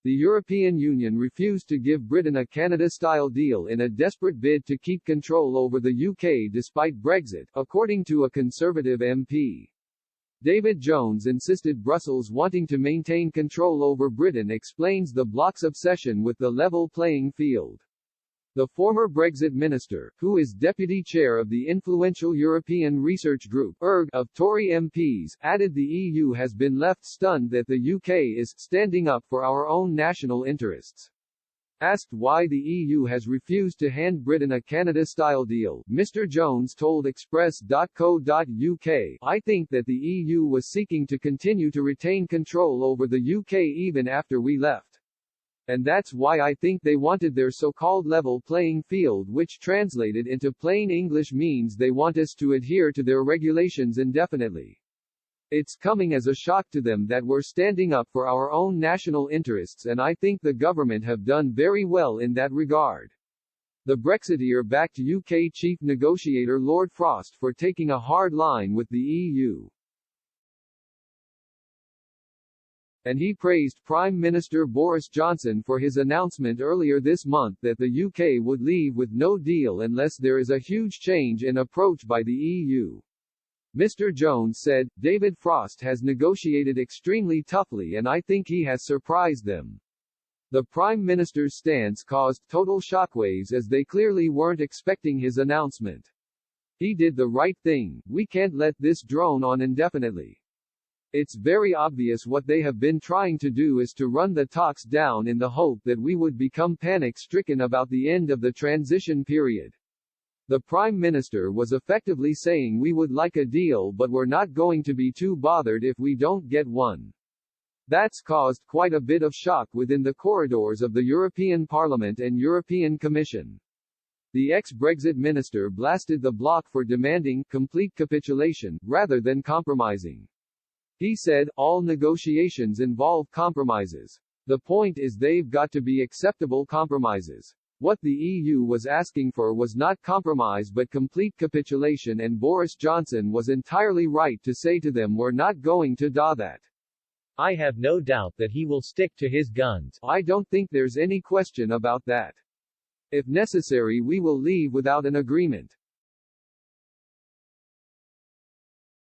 The European Union refused to give Britain a Canada-style deal in a desperate bid to keep control over the UK despite Brexit, according to a Conservative MP. David Jones insisted Brussels wanting to maintain control over Britain explains the bloc's obsession with the level playing field. The former Brexit minister, who is deputy chair of the influential European Research Group (ERG) of Tory MPs, added the EU has been left stunned that the UK is standing up for our own national interests. Asked why the EU has refused to hand Britain a Canada-style deal, Mr. Jones told Express.co.uk, "I think that the EU was seeking to continue to retain control over the UK even after we left. And that's why I think they wanted their so-called level playing field, which translated into plain English means they want us to adhere to their regulations indefinitely. It's coming as a shock to them that we're standing up for our own national interests, and I think the government have done very well in that regard." The Brexiteer backed UK chief negotiator Lord Frost for taking a hard line with the EU. And he praised Prime Minister Boris Johnson for his announcement earlier this month that the UK would leave with no deal unless there is a huge change in approach by the EU. Mr. Jones said, "David Frost has negotiated extremely toughly and I think he has surprised them." The Prime Minister's stance caused total shockwaves as they clearly weren't expecting his announcement. "He did the right thing, we can't let this drone on indefinitely. It's very obvious what they have been trying to do is to run the talks down in the hope that we would become panic-stricken about the end of the transition period." The Prime Minister was effectively saying we would like a deal but we're not going to be too bothered if we don't get one. That's caused quite a bit of shock within the corridors of the European Parliament and European Commission. The ex-Brexit minister blasted the bloc for demanding complete capitulation, rather than compromising. He said, "All negotiations involve compromises. The point is they've got to be acceptable compromises. What the EU was asking for was not compromise but complete capitulation, and Boris Johnson was entirely right to say to them we're not going to do that. I have no doubt that he will stick to his guns. I don't think there's any question about that. If necessary we will leave without an agreement.